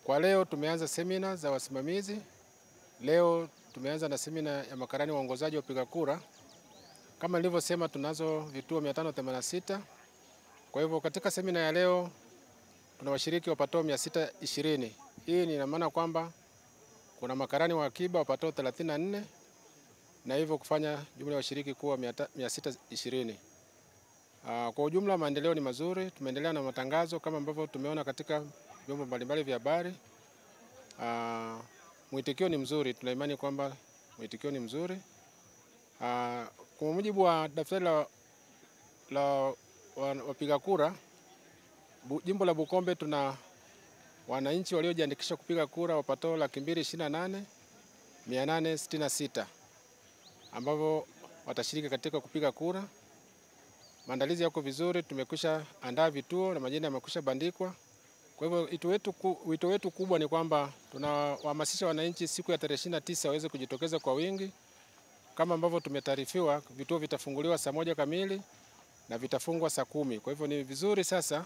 Kwa leo tumeanza semina za wasimamizi. Leo tumeanza na semina ya makarani waongozaji wapiga kura. Kama nilivyosema, tunazo vituo 586. Kwa hivyo katika semina ya leo tuna washiriki wapatao 620. Hii ina maana kwamba kuna makarani wa akiba wapatao 34 na hivyo kufanya jumla ya washiriki kuwa 620. Kwa ujumla maendeleo ni mazuri. Tumeendelea na matangazo kama ambavyo tumeona katika vyombo mbalimbali vya habari. Mwitikio ni mzuri, tuna imani kwamba mwitikio ni mzuri. Kwa mujibu wa daftari la wapiga kura, jimbo la Bukombe tuna wananchi waliojiandikisha kupiga kura wapatao 228,866 ambao watashiriki katika kupiga kura. Maandalizi yako vizuri, tumekwisha andaa vituo na majina yamekwisha bandikwa. Kwa hivyo wito wetu kubwa ni kwamba tunawahamasisha wananchi siku ya tarehe 29 waweze kujitokeza kwa wingi. Kama ambavyo tumetaarifiwa, vituo vitafunguliwa saa 1 kamili na vitafungwa saa 10. Kwa hivyo ni vizuri sasa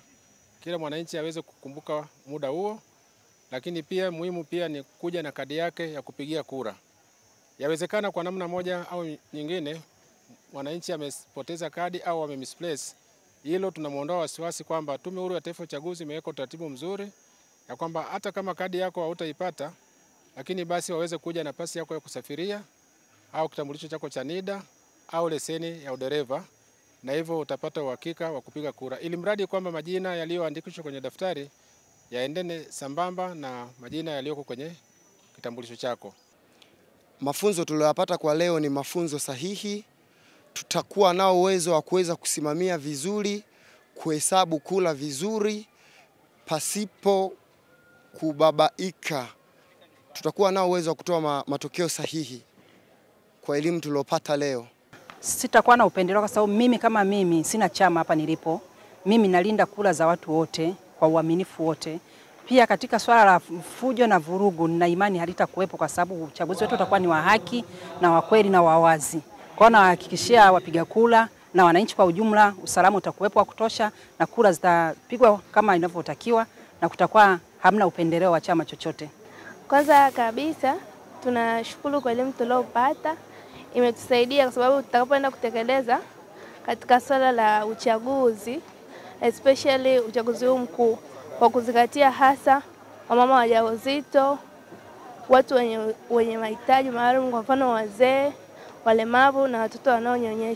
kila mwananchi aweze kukumbuka muda huo, lakini pia muhimu pia ni kuja na kadi yake ya kupigia kura. Yawezekana kwa namna moja au nyingine mwananchi amepoteza kadi au amemisplace. Hilo tunamuondoa wasiwasi kwamba Tume Huru ya Taifa ya Uchaguzi imeweka utaratibu mzuri ya kwamba hata kama kadi yako hautaipata, lakini basi waweze kuja na pasi yako ya kusafiria au kitambulisho chako cha NIDA au leseni ya udereva, na hivyo utapata uhakika wa kupiga kura, ili mradi kwamba majina yaliyoandikishwa kwenye daftari yaendane sambamba na majina yaliyoko kwenye kitambulisho chako. Mafunzo tuliyopata kwa leo ni mafunzo sahihi. Tutakuwa nao uwezo wa kuweza kusimamia vizuri, kuhesabu kula vizuri, pasipo kubabaika. Tutakuwa nao uwezo wa kutoa matokeo sahihi kwa elimu tuliyopata leo. Sitakuwa na upendeleo kwa sababu mimi kama mimi sina chama hapa nilipo. Mimi nalinda kula za watu wote kwa uaminifu wote. Pia katika swala la fujo na vurugu na imani halitakuwepo kwa sababu uchaguzi wetu utakuwa ni wa haki na wa kweli na wa wazi. Kwa hiyo nahakikishia wapiga kura na wananchi kwa ujumla usalama utakuwepo wa kutosha na kura zitapigwa kama inavyotakiwa na kutakuwa hamna upendeleo wa chama chochote. Kwanza kabisa tunashukuru kwa elimu tuliyopata. Imetusaidia kwa sababu tutakapoenda kutekeleza katika swala la uchaguzi, especially uchaguzi huu mkuu, kwa kuzingatia hasa wamama wajawazito, watu wenye mahitaji maalum, kwa mfano wazee, walemavu na watoto wanaonyonyesha.